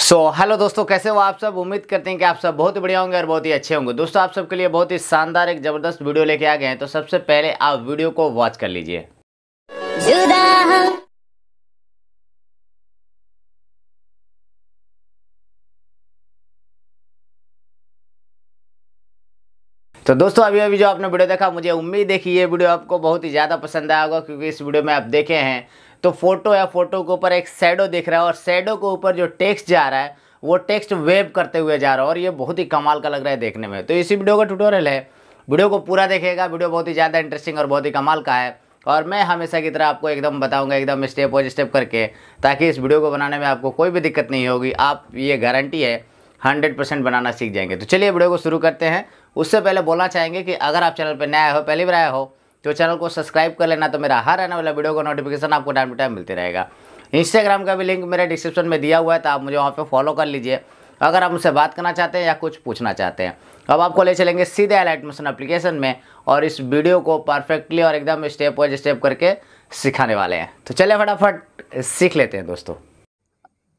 Hello दोस्तों, कैसे हो आप सब। उम्मीद करते हैं कि आप सब बहुत ही बढ़िया होंगे और बहुत ही अच्छे होंगे। दोस्तों, आप सबके लिए बहुत ही शानदार एक ज़बरदस्त वीडियो लेके आ गए हैं। तो सबसे पहले आप वीडियो को वॉच कर लीजिए। तो दोस्तों, अभी अभी जो आपने वीडियो देखा, मुझे उम्मीद है कि ये वीडियो आपको बहुत ही ज़्यादा पसंद आया होगा, क्योंकि इस वीडियो में आप देखे हैं तो फोटो या फोटो के ऊपर एक शैडो दिख रहा है और शैडो के ऊपर जो टेक्स्ट जा रहा है वो टेक्स्ट वेव करते हुए जा रहा है और ये बहुत ही कमाल का लग रहा है देखने में। तो इसी वीडियो का ट्यूटोरियल है, वीडियो को पूरा देखिएगा। वीडियो बहुत ही ज़्यादा इंटरेस्टिंग और बहुत ही कमाल का है और मैं हमेशा की तरह आपको एकदम बताऊंगा, एकदम स्टेप बाय स्टेप करके, ताकि इस वीडियो को बनाने में आपको कोई भी दिक्कत नहीं होगी। आप ये गारंटी है 100% बनाना सीख जाएंगे। तो चलिए वीडियो को शुरू करते हैं। उससे पहले बोलना चाहेंगे कि अगर आप चैनल पर नया हो, पहली बार आए हो, तो चैनल को सब्सक्राइब कर लेना, तो मेरा हर आने वाला वीडियो का नोटिफिकेशन आपको टाइम टू टाइम मिलते रहेगा। इंस्टाग्राम का भी लिंक मेरे डिस्क्रिप्शन में दिया हुआ है, तो आप मुझे वहाँ पे फॉलो कर लीजिए अगर आप मुझसे बात करना चाहते हैं या कुछ पूछना चाहते हैं। अब आपको ले चलेंगे सीधे अलाइट मोशन एप्लीकेशन में और इस वीडियो को परफेक्टली और एकदम स्टेप बाय स्टेप करके सिखाने वाले हैं। तो चलिए फटाफट सीख लेते हैं दोस्तों।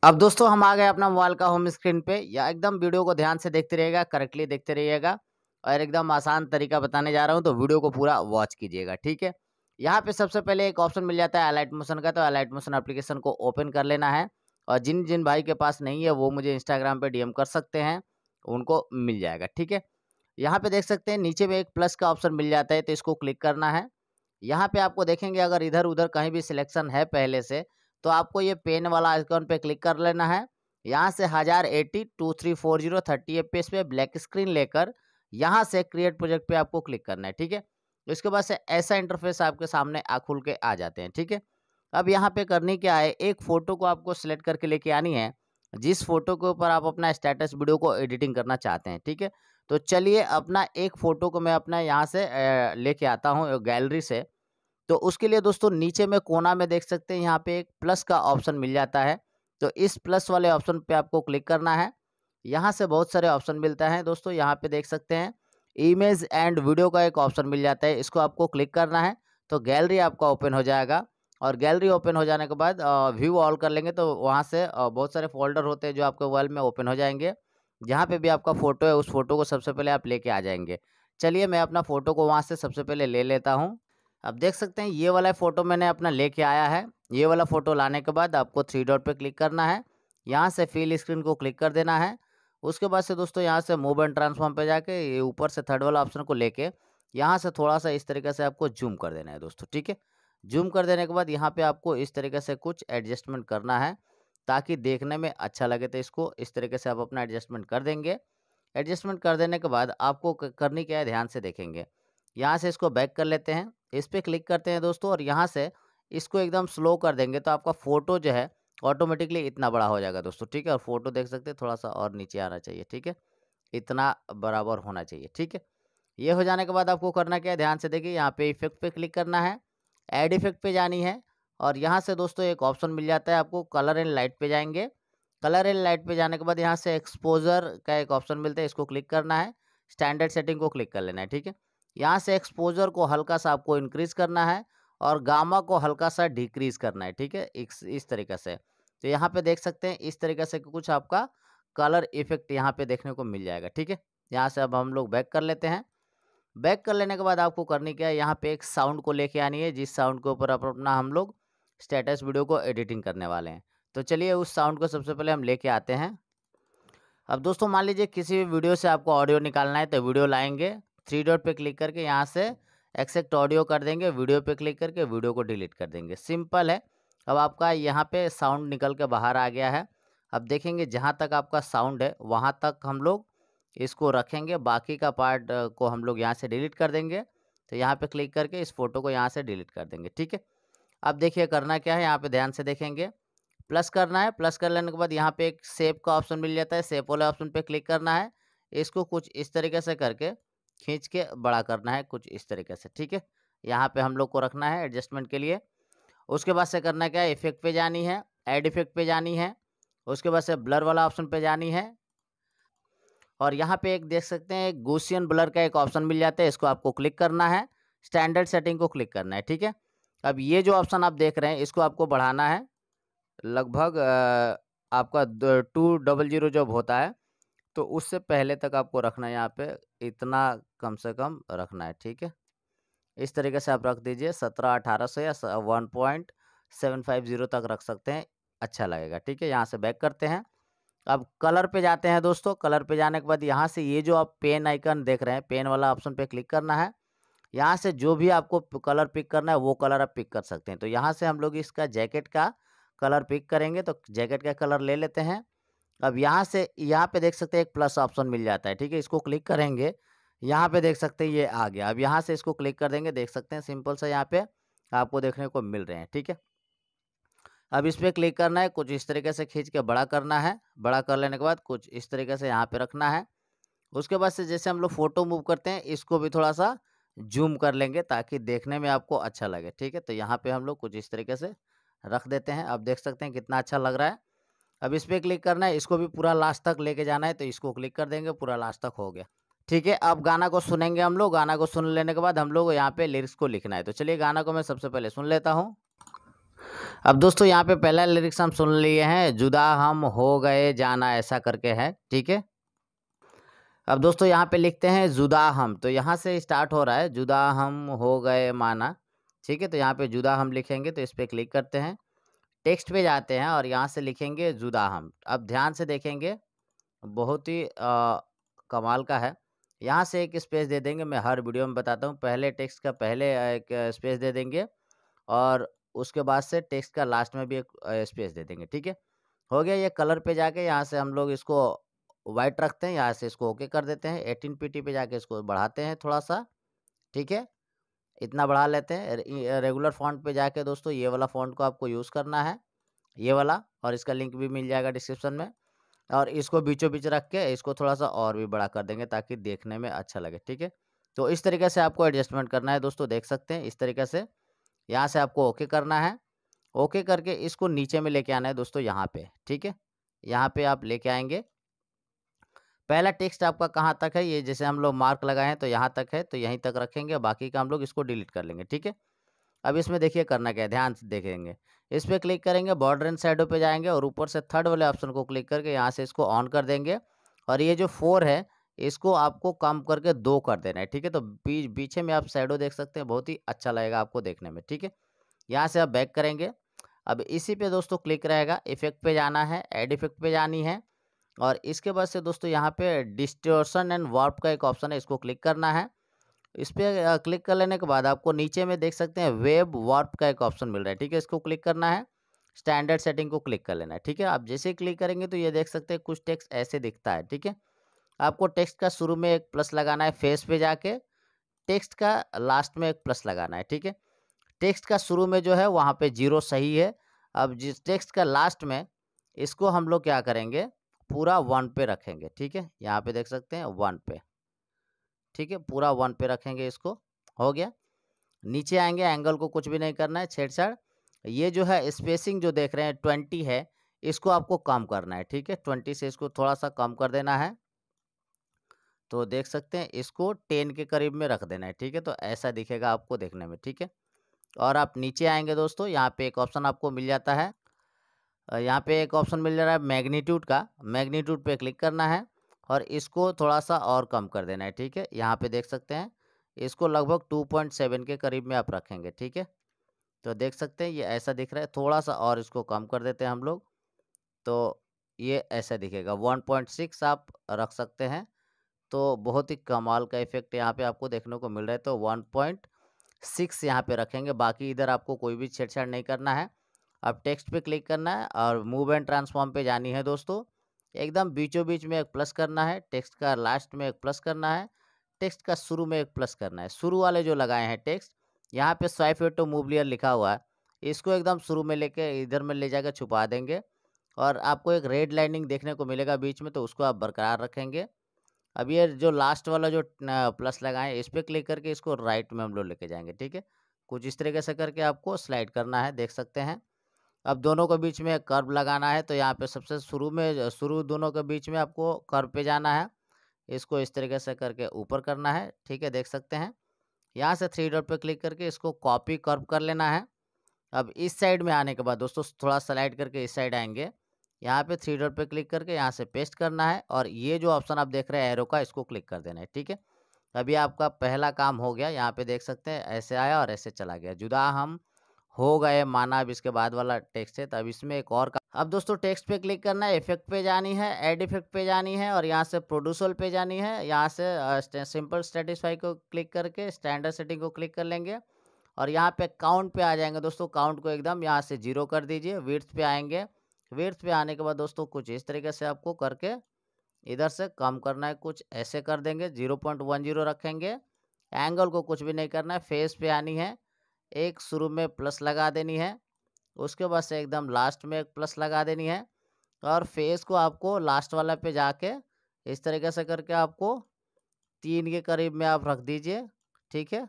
अब दोस्तों, हम आ गए अपना मोबाइल का होम स्क्रीन पे। या एकदम वीडियो को ध्यान से देखते रहिएगा, करेक्टली देखते रहिएगा और एकदम आसान तरीका बताने जा रहा हूँ, तो वीडियो को पूरा वॉच कीजिएगा, ठीक है। यहाँ पे सबसे पहले एक ऑप्शन मिल जाता है अलाइट मोशन का, तो अलाइट मोशन एप्लीकेशन को ओपन कर लेना है। और जिन जिन भाई के पास नहीं है वो मुझे इंस्टाग्राम पे डीएम कर सकते हैं, उनको मिल जाएगा, ठीक है। यहाँ पे देख सकते हैं नीचे में एक प्लस का ऑप्शन मिल जाता है, तो इसको क्लिक करना है। यहाँ पे आपको देखेंगे अगर इधर उधर कहीं भी सिलेक्शन है पहले से, तो आपको ये पेन वाला आइकॉन पे क्लिक कर लेना है। यहाँ से 1080 2340 30 एफपीएस पे ब्लैक स्क्रीन लेकर यहाँ से क्रिएट प्रोजेक्ट पे आपको क्लिक करना है, ठीक है। तो इसके बाद से ऐसा इंटरफेस आपके सामने खुल के आ जाते हैं, ठीक है। अब यहाँ पे करनी क्या है, एक फ़ोटो को आपको सिलेक्ट करके लेके आनी है, जिस फ़ोटो के ऊपर आप अपना स्टेटस वीडियो को एडिटिंग करना चाहते हैं, ठीक है। तो चलिए अपना एक फ़ोटो को मैं अपना यहाँ से लेके आता हूँ गैलरी से। तो उसके लिए दोस्तों नीचे में कोना में देख सकते हैं, यहाँ पे एक प्लस का ऑप्शन मिल जाता है। तो इस प्लस वाले ऑप्शन पे आपको क्लिक करना है। यहाँ से बहुत सारे ऑप्शन मिलता है दोस्तों, यहाँ पे देख सकते हैं इमेज एंड वीडियो का एक ऑप्शन मिल जाता है, इसको आपको क्लिक करना है। तो गैलरी आपका ओपन हो जाएगा और गैलरी ओपन हो जाने के बाद व्यू ऑल कर लेंगे, तो वहाँ से बहुत सारे फोल्डर होते हैं जो आपके मोबाइल में ओपन हो जाएंगे। जहाँ पे भी आपका फ़ोटो है उस फोटो को सबसे पहले आप लेके आ जाएंगे। चलिए मैं अपना फ़ोटो को वहाँ से सबसे पहले ले लेता हूँ। अब देख सकते हैं ये वाला फ़ोटो मैंने अपना लेके आया है। ये वाला फ़ोटो लाने के बाद आपको थ्री डॉट पे क्लिक करना है। यहाँ से फिल स्क्रीन को क्लिक कर देना है। उसके बाद से दोस्तों यहाँ से मूव एंड ट्रांसफॉर्म पे जाके ये ऊपर से थर्ड वाला ऑप्शन को लेके यहाँ से थोड़ा सा इस तरीके से आपको जूम कर देना है दोस्तों, ठीक है। जूम कर देने के बाद यहाँ पे आपको इस तरीके से कुछ एडजस्टमेंट करना है ताकि देखने में अच्छा लगे। तो इसको इस तरीके से आप अपना एडजस्टमेंट कर देंगे। एडजस्टमेंट कर देने के बाद आपको करनी क्या है, ध्यान से देखेंगे। यहाँ से इसको बैक कर लेते हैं, इस पे क्लिक करते हैं दोस्तों और यहाँ से इसको एकदम स्लो कर देंगे, तो आपका फ़ोटो जो है ऑटोमेटिकली इतना बड़ा हो जाएगा दोस्तों, ठीक है। और फोटो देख सकते हैं थोड़ा सा और नीचे आना चाहिए, ठीक है। इतना बराबर होना चाहिए, ठीक है। ये हो जाने के बाद आपको करना क्या है, ध्यान से देखिए, यहाँ पे इफेक्ट पे क्लिक करना है, ऐड इफेक्ट पे जानी है और यहाँ से दोस्तों एक ऑप्शन मिल जाता है आपको, कलर एंड लाइट पे जाएंगे। कलर एंड लाइट पे जाने के बाद यहाँ से एक्सपोजर का एक ऑप्शन मिलता है, इसको क्लिक करना है। स्टैंडर्ड सेटिंग को क्लिक कर लेना है, ठीक है। यहाँ से एक्सपोजर को हल्का सा आपको इंक्रीज करना है और गामा को हल्का सा डिक्रीज करना है, ठीक है, इस तरीके से। तो यहाँ पे देख सकते हैं इस तरीके से कुछ आपका कलर इफेक्ट यहाँ पे देखने को मिल जाएगा, ठीक है। यहाँ से अब हम लोग बैक कर लेते हैं। बैक कर लेने के बाद आपको करनी क्या है, यहाँ पे एक साउंड को लेके आनी है, जिस साउंड के ऊपर अपना हम लोग स्टेटस वीडियो को एडिटिंग करने वाले हैं। तो चलिए उस साउंड को सबसे पहले हम लेके आते हैं। अब दोस्तों मान लीजिए किसी भी वीडियो से आपको ऑडियो निकालना है, तो वीडियो लाएंगे, थ्री डॉट पे क्लिक करके यहाँ से एक्सेप्ट ऑडियो कर देंगे, वीडियो पे क्लिक करके वीडियो को डिलीट कर देंगे, सिंपल है। अब आपका यहाँ पे साउंड निकल के बाहर आ गया है। अब देखेंगे जहाँ तक आपका साउंड है वहाँ तक हम लोग इसको रखेंगे, बाकी का पार्ट को हम लोग यहाँ से डिलीट कर देंगे। तो यहाँ पे क्लिक करके इस फोटो को यहाँ से डिलीट कर देंगे, ठीक है। अब देखिए करना क्या है, यहाँ पे ध्यान से देखेंगे, प्लस करना है। प्लस कर लेने के बाद यहाँ पे एक शेप का ऑप्शन मिल जाता है, शेप वाले ऑप्शन पे क्लिक करना है। इसको कुछ इस तरीके से करके खींच के बड़ा करना है, कुछ इस तरीके से, ठीक है। यहाँ पे हम लोग को रखना है एडजस्टमेंट के लिए। उसके बाद से करना क्या है, इफेक्ट पे जानी है, ऐड इफेक्ट पे जानी है। उसके बाद से ब्लर वाला ऑप्शन पे जानी है और यहाँ पे एक देख सकते हैं एक गॉसियन ब्लर का एक ऑप्शन मिल जाता है, इसको आपको क्लिक करना है। स्टैंडर्ड सेटिंग को क्लिक करना है, ठीक है। अब ये जो ऑप्शन आप देख रहे हैं इसको आपको बढ़ाना है लगभग आपका 200 जब होता है तो उससे पहले तक आपको रखना है, यहाँ पे इतना कम से कम रखना है, ठीक है। इस तरीके से आप रख दीजिए 17-1800 या 1.750 तक रख सकते हैं, अच्छा लगेगा, ठीक है। यहाँ से बैक करते हैं। अब कलर पे जाते हैं दोस्तों। कलर पे जाने के बाद यहाँ से ये जो आप पेन आइकन देख रहे हैं, पेन वाला ऑप्शन पे क्लिक करना है। यहाँ से जो भी आपको कलर पिक करना है वो कलर आप पिक कर सकते हैं। तो यहाँ से हम लोग इसका जैकेट का कलर पिक करेंगे, तो जैकेट का कलर ले लेते हैं। अब यहाँ से यहाँ पे देख सकते हैं एक प्लस ऑप्शन मिल जाता है, ठीक है। इसको क्लिक करेंगे, यहाँ पे देख सकते हैं ये आ गया। अब यहाँ से इसको क्लिक कर देंगे, देख सकते हैं सिंपल सा यहाँ पे आपको देखने को मिल रहे हैं, ठीक है। अब इस पर क्लिक करना है, कुछ इस तरीके से खींच के बड़ा करना है। बड़ा कर लेने के बाद कुछ इस तरीके से यहाँ पे रखना है। उसके बाद से जैसे हम लोग फोटो मूव करते हैं, इसको भी थोड़ा सा जूम कर लेंगे ताकि देखने में आपको अच्छा लगे, ठीक है। तो यहाँ पे हम लोग कुछ इस तरीके से रख देते हैं। अब देख सकते हैं कितना अच्छा लग रहा है। अब इस पर क्लिक करना है, इसको भी पूरा लास्ट तक लेके जाना है, तो इसको क्लिक कर देंगे, पूरा लास्ट तक हो गया, ठीक है। अब गाना को सुनेंगे हम लोग। गाना को सुन लेने के बाद हम लोग यहाँ पे लिरिक्स को लिखना है। तो चलिए गाना को मैं सबसे पहले सुन लेता हूँ। अब दोस्तों यहाँ पे पहला लिरिक्स हम सुन लिए हैं, जुदा हम हो गए जाना ऐसा करके है, ठीक है। अब दोस्तों यहाँ पे लिखते हैं जुदा हम, तो यहाँ से स्टार्ट हो रहा है, जुदा हम हो गए माना, ठीक है। तो यहाँ पे जुदा हम लिखेंगे, तो इस पर क्लिक करते हैं, टेक्स्ट पे जाते हैं और यहाँ से लिखेंगे जुदा हम। अब ध्यान से देखेंगे, बहुत ही कमाल का है। यहाँ से एक स्पेस दे देंगे, मैं हर वीडियो में बताता हूँ। पहले टेक्स्ट का पहले एक स्पेस दे देंगे और उसके बाद से टेक्स्ट का लास्ट में भी एक स्पेस दे देंगे, ठीक है। हो गया। ये कलर पे जाके यहाँ से हम लोग इसको वाइट रखते हैं, यहाँ से इसको ओके कर देते हैं। 18 pt पे जाके इसको बढ़ाते हैं थोड़ा सा, ठीक है। इतना बढ़ा लेते हैं। रेगुलर फॉन्ट पे जाके दोस्तों ये वाला फॉन्ट को आपको यूज़ करना है, ये वाला, और इसका लिंक भी मिल जाएगा डिस्क्रिप्शन में। और इसको बीचों बीच रख के इसको थोड़ा सा और भी बड़ा कर देंगे ताकि देखने में अच्छा लगे, ठीक है। तो इस तरीके से आपको एडजस्टमेंट करना है दोस्तों, देख सकते हैं इस तरीके से। यहाँ से आपको ओके करना है। ओके करके इसको नीचे में लेके आना है दोस्तों, यहाँ पे, ठीक है। यहाँ पे आप लेके आएंगे। पहला टेक्स्ट आपका कहाँ तक है, ये जैसे हम लोग मार्क लगाए हैं तो यहाँ तक है, तो यहीं तक रखेंगे। बाकी का हम लोग इसको डिलीट कर लेंगे, ठीक है। अब इसमें देखिए करना क्या है, ध्यान से देखेंगे। इस पर क्लिक करेंगे, बॉर्डर एंड शैडो पे जाएंगे और ऊपर से थर्ड वाले ऑप्शन को क्लिक करके यहाँ से इसको ऑन कर देंगे। और ये जो 4 है इसको आपको कम करके 2 कर देना है, ठीक है। तो पीछे में आप शैडो देख सकते हैं, बहुत ही अच्छा लगेगा आपको देखने में, ठीक है। यहाँ से आप बैक करेंगे। अब इसी पे दोस्तों क्लिक रहेगा, इफेक्ट पे जाना है, एड इफेक्ट पे जानी है। और इसके बाद से दोस्तों यहाँ पे डिस्टॉर्शन एंड वार्प का एक ऑप्शन है, इसको क्लिक करना है। इस पर क्लिक कर लेने के बाद आपको नीचे में देख सकते हैं वेब वार्प का एक ऑप्शन मिल रहा है, ठीक है। इसको क्लिक करना है, स्टैंडर्ड सेटिंग को क्लिक कर लेना है, ठीक है। आप जैसे ही क्लिक करेंगे तो ये देख सकते हैं कुछ टेक्स्ट ऐसे दिखता है, ठीक है। आपको टेक्स्ट का शुरू में एक प्लस लगाना है, फेस पे जाके टेक्स्ट का लास्ट में एक प्लस लगाना है, ठीक है। टेक्स्ट का शुरू में जो है वहाँ पे 0 सही है। अब जिस टेक्स्ट का लास्ट में इसको हम लोग क्या करेंगे, पूरा 1 पे रखेंगे, ठीक है। यहाँ पे देख सकते हैं 1 पे, ठीक है, पूरा 1 पे रखेंगे इसको। हो गया। नीचे आएंगे, एंगल को कुछ भी नहीं करना है, छेड़छाड़। ये जो है स्पेसिंग जो देख रहे हैं 20 है, इसको आपको कम करना है, ठीक है। 20 से इसको थोड़ा सा कम कर देना है। तो देख सकते हैं इसको 10 के करीब में रख देना है, ठीक है। तो ऐसा दिखेगा आपको देखने में, ठीक है। और आप नीचे आएंगे दोस्तों, यहाँ पे एक ऑप्शन आपको मिल जाता है, यहाँ पे एक ऑप्शन मिल रहा है मैग्नीट्यूड का। मैग्नीट्यूड पे क्लिक करना है और इसको थोड़ा सा और कम कर देना है, ठीक है। यहाँ पे देख सकते हैं इसको लगभग 2.7 के करीब में आप रखेंगे, ठीक है। तो देख सकते हैं ये ऐसा दिख रहा है, थोड़ा सा और इसको कम कर देते हैं हम लोग, तो ये ऐसा दिखेगा। 1.6 आप रख सकते हैं। तो बहुत ही कमाल का इफेक्ट यहाँ पे आपको देखने को मिल रहा है। तो 1.6 यहाँ पे रखेंगे, बाकी इधर आपको कोई भी छेड़छाड़ नहीं करना है। अब टेक्स्ट पे क्लिक करना है और मूव एंड ट्रांसफॉर्म पे जानी है दोस्तों। एकदम बीचों बीच में एक प्लस करना है, टेक्स्ट का लास्ट में एक प्लस करना है, टेक्स्ट का शुरू में एक प्लस करना है। शुरू वाले जो लगाए हैं टेक्स्ट, यहाँ पे स्वाइप टू मूव लेयर लिखा हुआ है, इसको एकदम शुरू में लेके इधर में ले जाकर छुपा देंगे। और आपको एक रेड लाइनिंग देखने को मिलेगा बीच में, तो उसको आप बरकरार रखेंगे। अब ये जो लास्ट वाला जो प्लस लगाए इस पर क्लिक करके इसको राइट में हम लोग लेके जाएंगे, ठीक है। कुछ इस तरीके से करके आपको स्लाइड करना है, देख सकते हैं। अब दोनों के बीच में कर्व लगाना है, तो यहाँ पे सबसे शुरू में शुरू दोनों के बीच में आपको कर्व पे जाना है, इसको इस तरीके से करके ऊपर करना है, ठीक है, देख सकते हैं। यहाँ से 3 डॉट पे क्लिक करके इसको कॉपी कर्व कर लेना है। अब इस साइड में आने के बाद दोस्तों थोड़ा स्लाइड करके इस साइड आएंगे, यहाँ पे थ्री डॉट पे क्लिक करके यहाँ से पेस्ट करना है और ये जो ऑप्शन आप देख रहे हैं एरो का, इसको क्लिक कर देना है। ठीक है, अभी आपका पहला काम हो गया। यहाँ पे देख सकते हैं ऐसे आया और ऐसे चला गया। जुदा हम हो गए माना, अब इसके बाद वाला टेक्स्ट है। तो अब इसमें एक और काम, अब दोस्तों टेक्स्ट पे क्लिक करना है, इफेक्ट पे जानी है, एड इफेक्ट पे जानी है और यहाँ से प्रोड्यूसर पे जानी है। यहाँ से सिंपल स्टेटिस्फाई को क्लिक करके स्टैंडर्ड सेटिंग को क्लिक कर लेंगे और यहाँ पे काउंट पे आ जाएंगे दोस्तों। काउंट को एकदम यहाँ से 0 कर दीजिए। विड्थ पे आएंगे, विड्थ पे आने के बाद दोस्तों कुछ इस तरीके से आपको करके इधर से कम करना है, कुछ ऐसे कर देंगे, 0.10 रखेंगे। एंगल को कुछ भी नहीं करना है। फेस पे आनी है, एक शुरू में प्लस लगा देनी है, उसके बाद से एकदम लास्ट में एक प्लस लगा देनी है और फेस को आपको लास्ट वाला पे जाके इस तरीके से करके आपको 3 के करीब में आप रख दीजिए। ठीक है,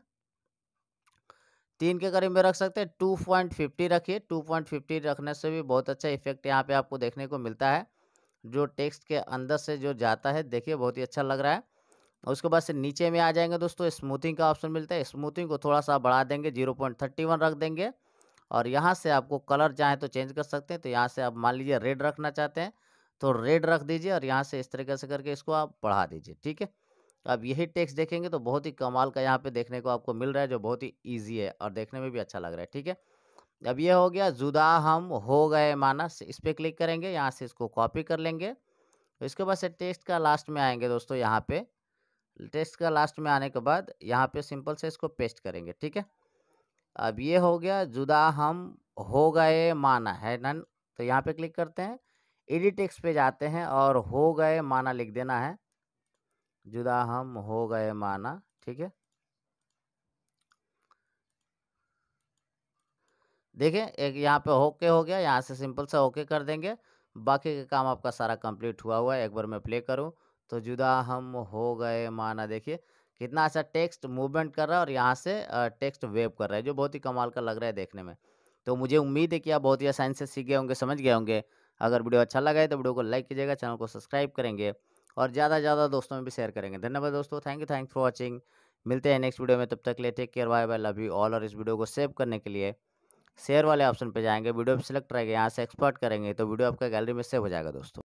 3 के करीब में रख सकते हैं। 2.50 रखिए, 2.50 रखने से भी बहुत अच्छा इफेक्ट यहाँ पे आपको देखने को मिलता है, जो टेक्स्ट के अंदर से जो जाता है। देखिए बहुत ही अच्छा लग रहा है। उसके बाद से नीचे में आ जाएंगे दोस्तों, स्मूथिंग का ऑप्शन मिलता है। स्मूथिंग को थोड़ा सा बढ़ा देंगे, 0.31 रख देंगे और यहाँ से आपको कलर चाहे तो चेंज कर सकते हैं। तो यहाँ से आप मान लीजिए रेड रखना चाहते हैं तो रेड रख दीजिए और यहाँ से इस तरीके से करके इसको आप बढ़ा दीजिए। ठीक है, अब यही टेक्स्ट देखेंगे तो बहुत ही कमाल का यहाँ पे देखने को आपको मिल रहा है, जो बहुत ही ईजी है और देखने में भी अच्छा लग रहा है। ठीक है, अब ये हो गया जुदा हम हो गए माना। इस पर क्लिक करेंगे, यहाँ से इसको कॉपी कर लेंगे। इसके बाद से टेक्स्ट का लास्ट में आएंगे दोस्तों। यहाँ पे टेक्स्ट का लास्ट में आने के बाद यहाँ पे सिंपल से इसको पेस्ट करेंगे। ठीक है, अब ये हो गया जुदा हम हो गए माना है नन। तो यहाँ पे क्लिक करते हैं, एडिट टेक्स्ट पे जाते हैं और हो गए माना लिख देना है, जुदा हम हो गए माना। ठीक है, देखें एक यहाँ पे ओके हो गया। यहाँ से सिंपल सा ओके कर देंगे, बाकी का काम आपका सारा कंप्लीट हुआ हुआ है। एक बार मैं प्ले करूँ तो जुदा हम हो गए माना, देखिए कितना अच्छा टेक्स्ट मूवमेंट कर रहा है और यहाँ से टेक्स्ट वेव कर रहा है, जो बहुत ही कमाल का लग रहा है देखने में। तो मुझे उम्मीद है कि आप बहुत ही आसानी से सीख गए होंगे, समझ गए होंगे। अगर वीडियो अच्छा लगा है तो वीडियो को लाइक कीजिएगा, चैनल को सब्सक्राइब करेंगे और ज़्यादा से ज़्यादा दोस्तों में भी शेयर करेंगे। धन्यवाद दोस्तों, थैंक फॉर वॉचिंग। मिलते हैं नेक्स्ट वीडियो में, तब तक के लिए take care, bye bye, love you all. और इस वीडियो को सेव करने के लिए शेयर वाले ऑप्शन पे जाएंगे, वीडियो पे सिलेक्ट रहेगा, यहाँ से एक्सपोर्ट करेंगे तो वीडियो आपका गैलरी में सेव हो जाएगा दोस्तों।